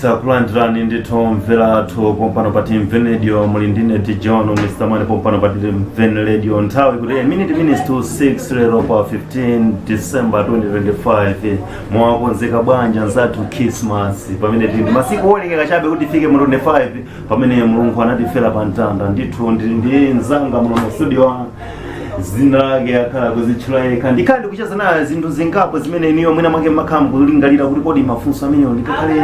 takulandirani ndithu mvelathu pompano pati Mveni Radio mulindineti John Mr. Mane pompano pati Mveni Radio nthawi kuti minutes to 6 lero pa 15 December 2025 mwakonzeka bwanja nzathu Christmas pamene tindi masiku olengeka chabe kuti ifike mu 25 pamene mulungu anatifera pa mtanda ndithu ndi nzanga muno mu studio zina lake akhala kuzitchula ndikandi kucheza naye zinthu zingapo zimene niyo mwina mwake makhambo kulingalira kuti kodi mafunso ameneyo ndikakhale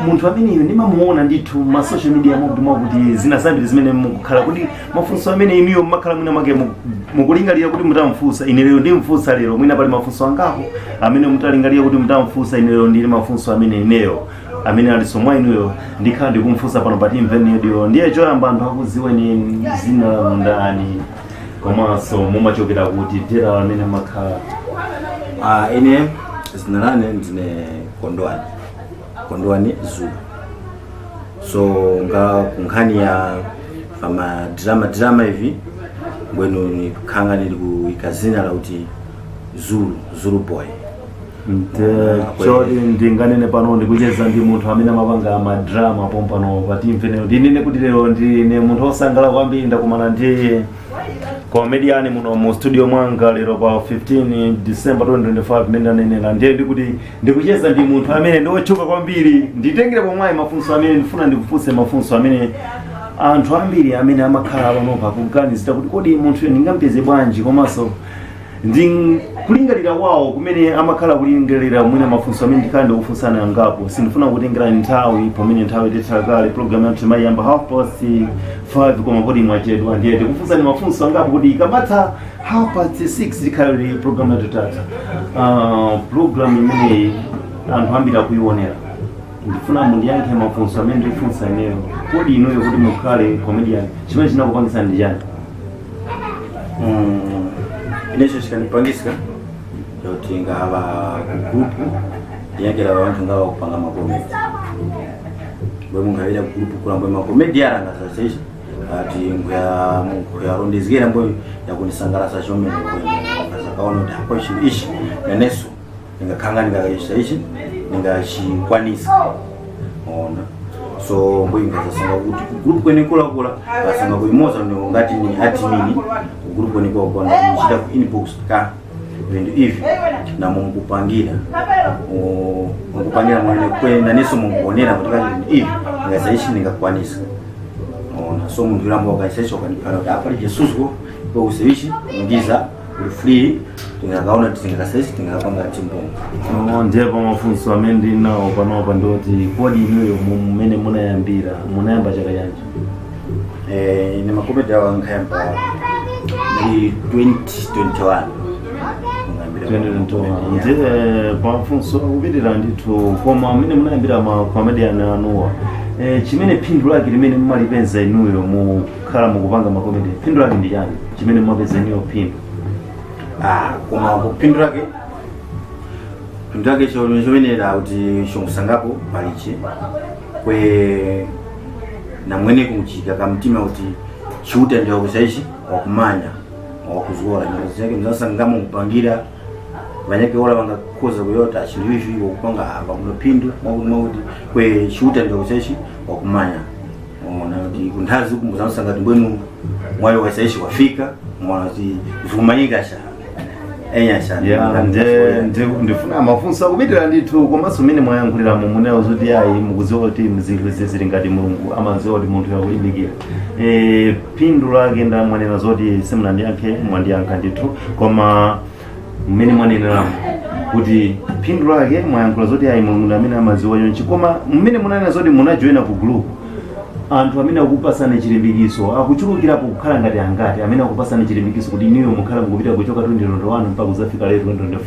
munthu ameneyo ndimamuona ndithu ma social media kuti zina zambiri zimene mukukhala kuti mafunso amene iniyo makhala mwina mwake mukulingalira kuti mutamfunsa ine lero ndimfunsa lero mwina pali mafunso angapo amene mutalingalira kuti mutamfunsa ine lero ndili mafunso amene ineyo amene alisomwa inuyo ndikhala ndikumfunsa pano pati Mveni Radio ndiye choyamba anthu akuziweni zina la ndani komanso mumachokera kuti tera amene makhala ine zinalane ndine Kondwani Zulu. So nga kunkhani ya drama hivi bwino ni khanga nilikuikazina la kuti Zulu boy. Chodi ndinganene pano ndikucheza ndi munthu amene amapanga amadrama pompano pati Mveni ndinene kuti lero ndine munthu osangala kwambiri ndakumana ndi comedian muno mu studio mwanga lero pa 15 December 2025 menda nenera ndiye ndikuti ndikucheza ndi munthu amene ndochoka kwambiri nditengere pomwe mafunso amene ndifuna ndikufunse mafunso amene anthu ambiri amene amakhala panopa kuganizira kuti kodi munthu ndingampeze bwanji komanso kulingalira wawo kumene amakhala kulingalira mwina mafunso amene ndikandi kufunsana angapo sindifuna kutengera nthawi pamene nthawi titakale program yathu mayamba 5:30 koma kodi mwachedwa ndiye tikufunsani mafunso angapo kuti ikamatha 6:30 ikhale program yathu tata program imene anthu ambiri akuionera ndifuna mundiyankhe mafunso amene ndifunsa ineyo kodi inuyo kuti mukhale comedian chimene chinakupangisa ndi chani? Inesho chikanipangisa yoti ngava kugrupu yakera vantu ngava kupanga makomedi bwe mungavira kugrupu kulamba makomedi yaranga sasesha ati nkuyarondezgera mboyo yakunisangalasa chomene ngazakaona kuti hapo ishi neneso ningakhanga ndingakaisha ishi ningachikwanisa ona so mboyo ngazasanga kuti kugrupu kwenikula basanga kuimoza ngati ni admin grupo niko kwa nishida ku inbox ka vindu hivi na mungupangira mwana kwenda neso mungonera kutoka hivi ngazaishi ningakwanisa ona so mundu rambo akaisha kanipana hapa Jesus kwa usaishi ngiza uli free tingakaona tingakasaishi tingakapanga timbo ndipo mafunso amene nawo panopa ndoti kodi inuyo mmene munayambira munayamba chaka chanji? Ni makomedi ya nkayamba ni 2021 ndiye pafunso kupitirira ndithu koma amene munayambira makomedian anuwa chimene phindu lake limene mmalipenza inuyo mukhala mukupanga makomedi phindu lake ndi chani chimene mmapeza inuyo phindu? Koma kuphindu lake chomenera kuti shongusangapo palichi kwe na mwene kumuchika kamtima kuti chuta ndio kusaishi wakumanya wakuzora nyozi yake mzasa ngamo kupangira banyake wala bangakoza kuyota chili hivi wakupanga hapa kuna pindu mwaudi kwe chuta ndio kusaishi wakumanya ona ndi kunthazi kumuzansa ngati bwenu mwayo wasaishi wafika mwana zi vumanyika sha ndifuna mafunso akupitira ndithu komanso mmene mwayankhulira munewo zoti ayi mukudziwa kuti mzinthu zizili ngati mulungu amadziwa kuti munthu yakulimbikira phindu lake ndamwanena zoti simunandiyankhe mwandiyankha ndithu koma mmene mwaneneramu kuti phindu lake mwayankhula zoti ayi mulungu amene amadziwa chonchi koma mmene munanena zoti munajoyina ku group anthu amene akupasana chilimbikiso akuchulukirapo kukhala ngati angati amene akupasana chilimbikiso kuti niyo mukhala mukupita kuchoka 2021 mpaka kuzafika lero 2024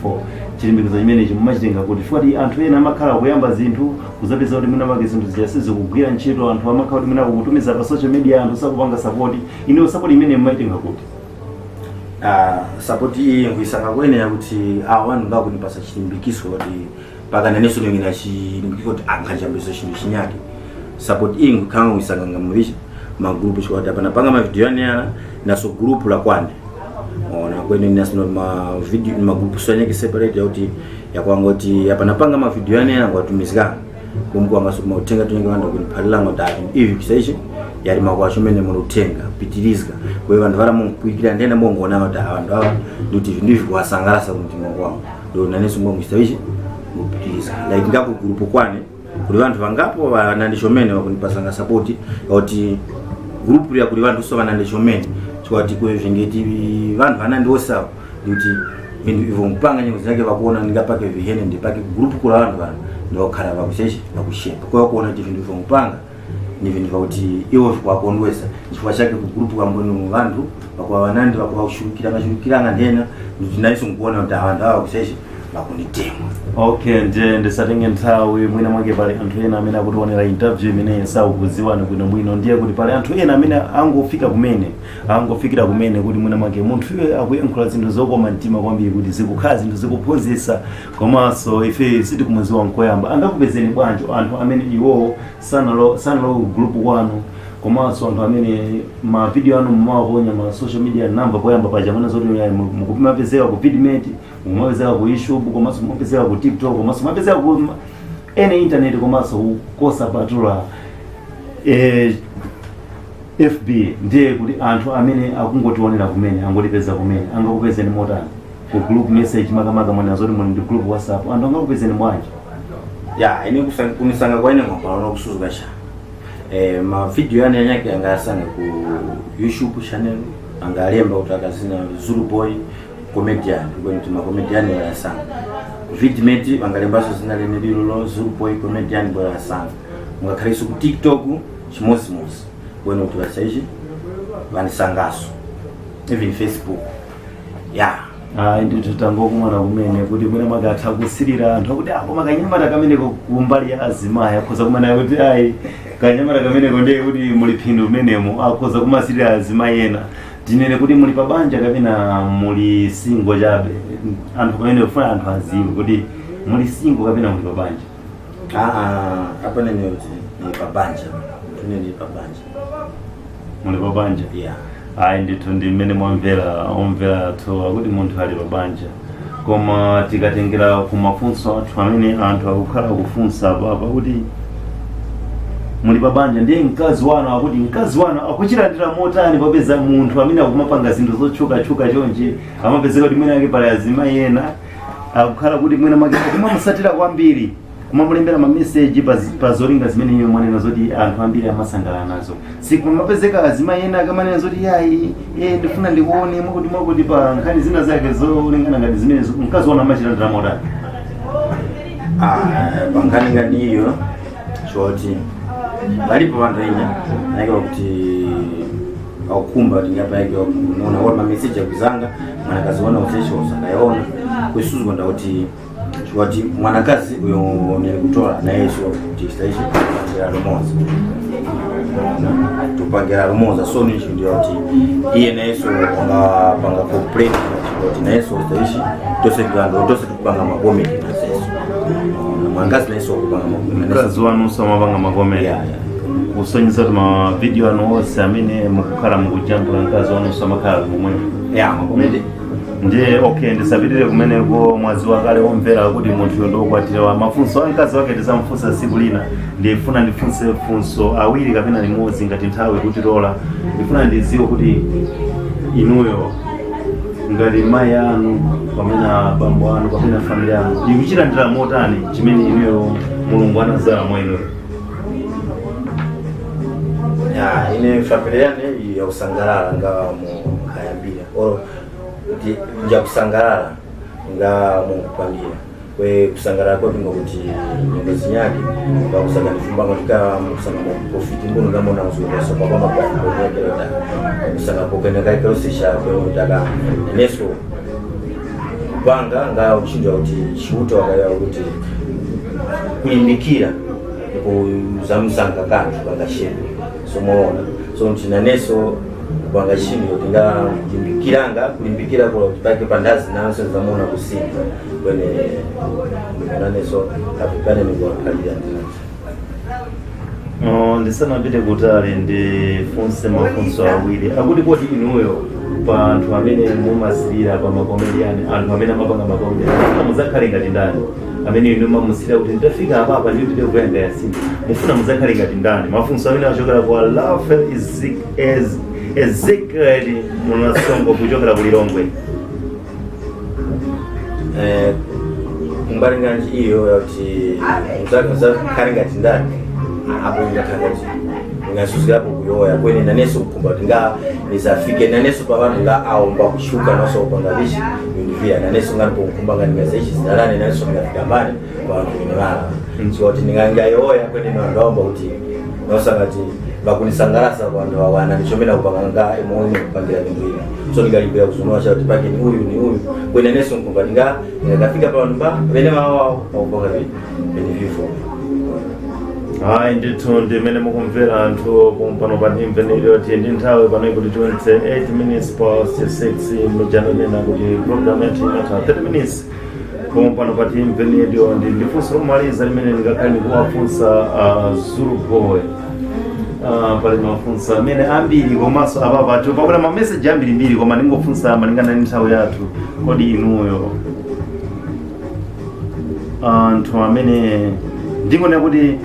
chilimbikiso chimenechi mumachitenga kuti fuati anthu ena amakhala kuyamba zinthu kuzapeza kuti munamake zinthu ziyasize kugwira ntchito anthu amakhala kuti munako kutumiza pa social media anthu sakupanga support iniyo support imene mumachitenga kuti support iyi nkuyisanga kwenera kuti awanu ngakunipasa chilimbikiso kuti paka naneso lingina chilimbikiso kuti ankajambiso chinthu chinyake support ingu kama wisanga mwisha magrupu chwa hapa napanga ma video yana na so group la kwande ona kwene ni national ma video ma group so nyake separate ya uti ya kwangoti hapa napanga ma video yana kwa tumizika kumkuwa masukuma utenga tuninga vantu kuniphalila ngotatu ivi kisaishi yali makwasho mene muno utenga pitirizika kwa hiyo vantu vara kuikira ndena mongona kuti vantu ava ndikuti ndizvi kuvasangalasa kumtima kwawo ndo naneso ngomwisaishi mupitirizika like ngapo gurupu kwane kuti vantu vangapo vanandishomene vakunipasanga support kuti gurupu ya kuti vantu so vanandishomene chwati kwe zvingeti vantu vanandiosawa ndikuti vintu ivyo mpanga nyingo zinake vakuona ndingapake vihene ndipake gurupu kula vantu vana ndokhala vakuseshi vakushepa kwa kuona kuti vintu ivyo mpanga ni vintu vakuti iwo zvikwakondwesa chifukwa chake kugurupu kwamboni vantu vakuva vanandi vakushurukiranga ndena ndikuti naiso nkuona kuti avantu ava vakuseshi vakunitema. Okay, nje ndisatenge nthawi mwina mwake pali anthu ena amene akutionera interview imene saukuziwani bwinobwino ndiye kuti pali anthu ena amene angofikira kumene kuti mwina mwake munthu iye akuyankhula zinthu zokoma mtima kwambiri kuti zikukhala zinthu zikuphunzitsa komanso ife sitikumuziwa nkoyamba angakupezeni bwanji anthu amene iwowo sanalo group kwanu komanso anthu amene ma video anu mmawaponya ma social media namba poyamba paja mana zoti mukupimapezeka ku Vidmate mumapezeka ku YouTube komanso mumapezeka ku TikTok komanso mumapezeka ku any internet komanso kosa patula FB ndiye kuti anthu amene akungotionera kumene angotipeza kumene angakupezeni motani ku group message makamaka mwana zoti muli ndi group WhatsApp anthu angakupezeni bwanji ine kunisanga kwa ine mwapano kusuzuka cha ma video yake angasanga ku YouTube channel angalemba kutaka zina Zulu Boy comedian kuti ma comedian yasanga Vidmate angalemba so zina lene lilo Zulu Boy comedian bora yasanga ngakhaliso ku TikTok chimosimosi bueno tuwasaiji vanisangaso even Facebook ndi tutangokumana kumene kuti mwina magatha kusirira anthu akuti apo makanyamata kameneko kumbali ya azimayi akhoza kumana kuti ayi kanyamata kameneko ndiye kuti muli phindu menemo akhoza kumasirira azimayi ena tinene kuti muli pabanja kapena muli single chabe anthu kumene kufuna anthu aziwe kuti muli single kapena muli pabanja apa nene ni pabanja tunene pabanja muli pabanja ndithu ndi mmene omvera to akuti munthu ali pabanja koma tikatengera kumafunso athu amene anthu akukhala kufunsa papa kuti muli pabanja ndiye mkazi wanu akuti mkazi wanu akuchilandira motani popeza munthu amene akumapanga zinthu zotchuka chonje amapezeka kuti mwina yake pali azimayi ena akukhala kuti mwina mwake kumamusatira kwambiri kumamulembera ma message pa zolinga zimene iye mwanena zoti anthu ambiri amasangalala nazo sikumapezeka azimayi ena akamanena zoti yayi ndifuna ndikuone mwakuti pa nkhani zina zake zolingana ngati zimene mkazi wanu amachilandira motani pa nkhani ngati iyo choti palipo vantu ina naike kuti aukumba kuti ngapayake unaona kuti ma message akuzanga mwanakazi wana usesho usakayaona kwisuzwa ndakuti chwati mwanakazi uyo nilikutola na yesu tisaishi kupangira rumoza tupangira rumoza so nichi ndio ati iye na yesu panga complain chwati na yesu tisaishi tose gando tose tupanga magome na yesu mwanakazi na yesu kupanga magome mwanakazi wanu soma panga magome kusonyeza ma video anu ose amene mukukhala mukujambula mkazi wanu soma khala mumwe magome ndiye okay ndisabirire kumeneko mwazi wakale omvera kuti munthu ndokwatira mafunso ankazi wake tisamfunsa siku lina ndifuna ndifunse funso awiri kapena limodzi ngati nthawi kuti lola ndifuna ndiziwe kuti inuyo ngati mayi anu pamene bambo anu kapena familia yanu ikuchilandira motani chimene inuyo mulungu anazala mwa inuyo ine familia yane yakusangalala ngawa mu hayambira oro nja kusangalala nga mungupangira kwe kusangalala kwa pingo kuti nyongozi yake kwa kusanga nifumba katika kusanga profiti mbono ngamo na uzuri so kwa mama kwa nyokeleta kusanga kokene kai prosesha kwa mutaka neso banga nga uchinja kuti chiuto wakaya kuti kulimbikira kuzamsanga kantu kangasheni so muona so mchina neso banga chini yotinga kulimbikira kwa kutake pandazi na anso zamona kusimba kwene nane so kapikane ni kwa kalia ndisana bide kutali ndi funse mafunso awiri akuti koti inuyo pa anthu amene mumasirira pa makomediani, anthu amene amapanga makomediani, mufuna muzakhale ngati ndani amene inu mamusirira kuti ndafika apa ndi kuti kuyenda yasini, mufuna muzakhale ngati ndani. Mafunso amene achokera kwa Rafael Ezekiel Munasongo kuchokera ku Lilongwe. Kumbalingana iyo yoti muzakhale ngati ndani apo ngati ngasusilapo kuyoya kwene naneso kumba tinga nisafike naneso pa vanhu nga aomba kushuka naso panga bishi ndivya naneso ngalipo kumba ngani ngasechi sidalane naneso ngafika mbali kwa vanhu vinala so ati ninganga yoya kwene ndaomba kuti nosangati bakunisangalasa vanhu awana nichomena kupanga emoyo kupangira bintu hivi so ningalibira kusunua cha tipake ni huyu kwene naneso kumba tinga ngafika pa vanhu ba vene wao aomba vifo. Ndithu ndimene mukumvera anthu pompano pa Imvenradio kuti ndi nthawi pano kuti 28 minutes past 6 mujanonena kuti program yathu inatha 30 minutes pompano pa Imvenradio. Ndifunso lomaliza limene ndingakhale ndikuwafunsa Zulu Boy. Pali mafunso amene ambiri komanso apapa atu pakula mameseji ambirimbiri koma ndingofunsa malingana ndi nthawi yathu. Kodi inuyo anthu amene ndingonena kuti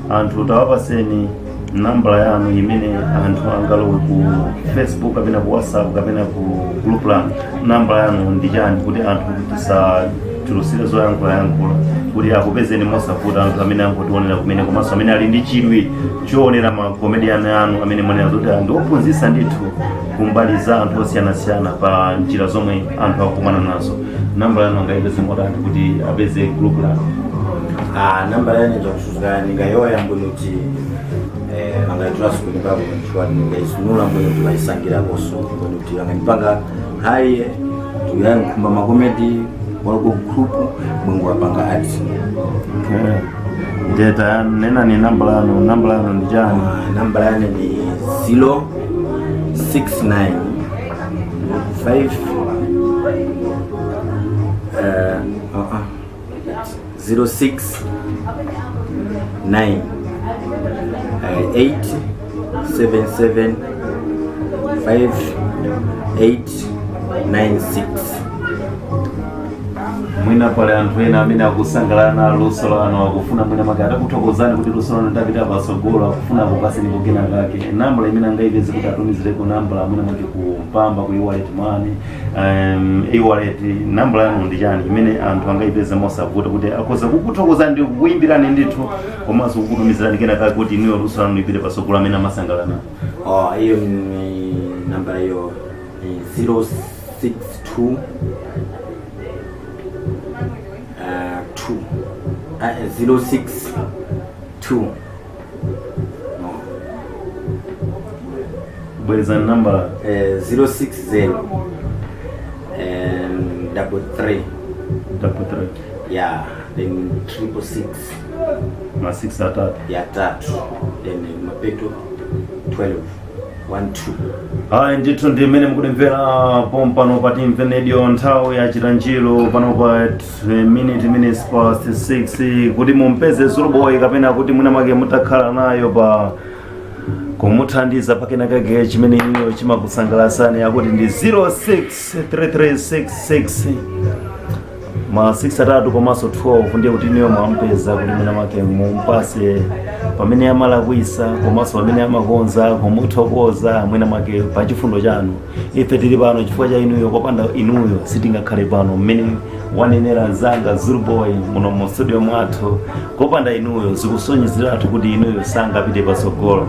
anthu tawapaseni nambala yanu imene anthu angalowe ku Facebook kapena ku WhatsApp kapena ku group lanu. Nambala yanu ndi chani kuti anthu tisachulukire zoyankhula kuti akupezeni mosavuta anthu amene angotionera kumene komanso amene ali ndi chidwi choonera makomediani anu amene mwanena kuti ndiophunzitsa ndithu kumbali za anthu osiyanasiyana pa njira zomwe anthu akukumana nazo. Nambala yanu angayipeze motani kuti apeze group lanu? Nambala yane njakusuka ningayoya mbunuti mangaitula siku nibabu nchua ningaisunula mbunuti baisangira koso mbunuti anganipanga haye tuyani kumba makomedi waloko grupu mungu wapanga ati. Ndeta nena ni nambala yanu ndi chani? Nambala yane ni 069 5 069 8 77 5 8 96. Mwina pale anthu ena amene akusangalala na luso lanu akufuna mwina makata kuthokozani kuti luso lanu ndapita pasogolo akufuna kupaseni kugena kake. Nambala imene angayipeze kuti atumizireko nambala mwina mwake kupamba ku e-wallet money e-wallet. Nambala yanu ndi chani imene anthu angayipeze mosavuta kuti akhoza kukuthokozani ndi kuyimbirani ndithu komanso kukutumizirani kena kake kuti niyo luso lanu lipite pasogolo amene amasangalala. Hiyo ni nambala hiyo ni 062 062 Bweza nambala 060 and 33 yeah, then 666 na 6 atatu ya tatu then mapeto 12 ndithu ndi mmene mukudimvera pompano pa Imvenradio nthawi ya chitanjiro pano pa minutes past 6 kuti mumpeze Zulu Boy kapena kuti mwina mwake mutakhala nayo pa kumuthandiza pakena kake chimene iyo chimakusangalasani yakuti ndi 063366 ma 6 atatu komanso 12 ndiye kuti niyo mwampeza kuti mwina mwake mumpase pamene amalakwisa komanso pamene amakonza kumuthokoza mwina mwake pa chifundo chanu. Ife tili pano chifukwa cha inuyo, kopanda inuyo sitingakhale pano mmene wanenera zanga Zulu Boy muno mu studio mwathu. Kopanda inuyo zikusonyezeratu kuti inuyo sangapite pasogolo,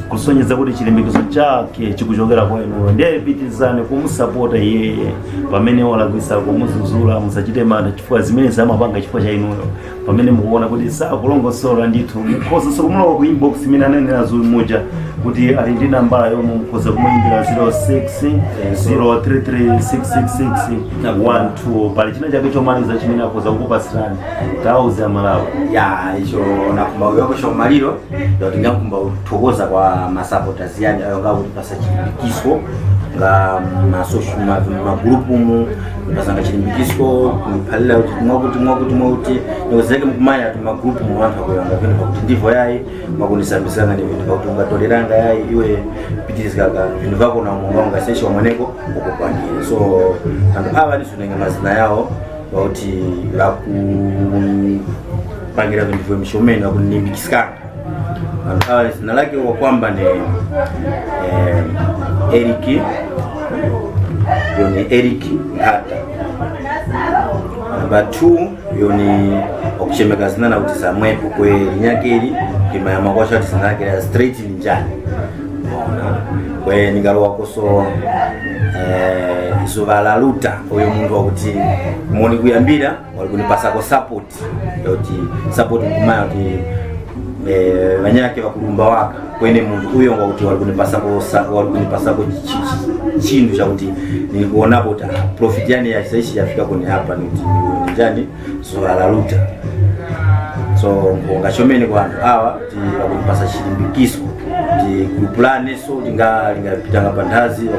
kusonyeza kuti chilimbikitso chake chikuchokera kwa inuyo. Ndiye pitizani kumusapota yeye pamene walakwisa, kumuzuzula, musachite mantha chifukwa zimene zamapanga chifukwa cha inuyo. Pamene mukuona kuti sakulongosola ndithu mukhoza sokumlowa ku inbox imene anenera Zulu muja kuti ali ndi nambala yomwe mukhoza kumuyimbira 0603366612 pali china chake chomaliza chimene akhoza kukupasirani tauzi ya Malawi ya icho nakumba yoko chomaliro ndio tingakumba uthokoza kwa supporters yani ayo ngawo tipasa chilimbikiso nga magrupu mu pasanga chilimbikiso kuphalila mwakuti nikozeke mkumanya ati magrupu mu anthu akoyanga vintu pakuti ndivyo yayi mwakunisambisanga ni vintu pakuti ungatoleranga yayi iwe pitirizikaga vintu vako na munga ungaseshe wamweneko ukupangire. So anthu awa nisunenge mazina yawo pakuti vakupangira vintu vyo mishomeni wakunimbikisanga. Anthu awa zina lake wa kwamba ni Eric yoni Eric Hata. Number 2 yoni okuchemeka zina na kuti samwepo kwe linyakeli kima ya makwasha ati zina lake ya straight ninjani kwe ningalowa koso Zuva la Luta oyo mundu wakuti moni kuyambira walikunipasako support yoti support mkumaya kuti vanyake vakulumba waka kwene mundu uyo ngakuti walikunipasako chindu chakuti nilikuonapo kuti profit yani yasaishi yafika kwenye hapa niti njani Zuva la Luta. So ngashomene kwa anthu awa ti vakunipasa chilimbikiso ti kulupulane so lingapitanga pandazi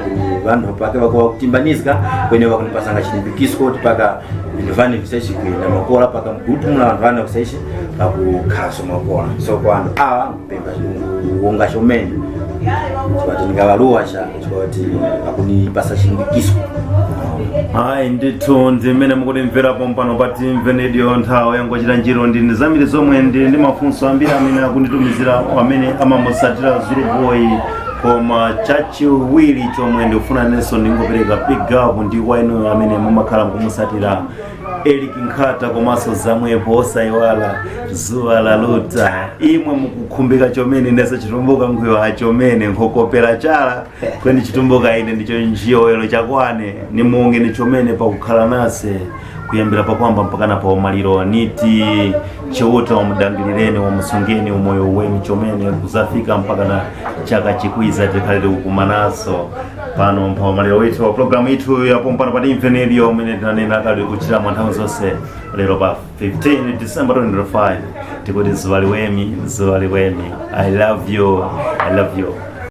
vanhu pake vakutimbanizika kwenye vakunipasanga chilimbikiso ti paka vintu vani visaishi kuenda makola paka mgutu muna vanhu vana visaishi vakukhaso makola. So kwa anthu awa mpemba ngashomene chikati ningavaluwa chikati vakunipasa chilimbikiso. Hai ndithu ndimene mukutimvera pompano pa Team Venedio nthawi yangochita njiro ndi zambiri zomwe ndi mafunso ambiri amene akunditumizira amene amamusatira Zulu Boy koma chachiwiri chomwe ndikufuna nenso ndingopereka big up ndi kwa inu amene mumakhala mukumusatira Eric Nkhata komanso zamwepo osayiwala Zuva la Luta. Imwe mukukhumbika chomene ndese chitumbuka nkhuyo achomene nkokopera chala kweni chitumbuka ine ndicho njiyoelo chakwane ni munge ni chomene pakukhala nase kuyambira pakwamba mpakana pa umaliro niti chouta wamudangilireni wamusungeni umoyo wenu chomene kuzafika mpakana chaka chikwiza tikhalire kukumanaso pano mpa umaliro wetu wa programu itu ya pompano pa Team Venedio umene tinanena kali kuchita mwanthawi zonse lero pa 15 December 2005 tikuti Zuva liwemi I love you.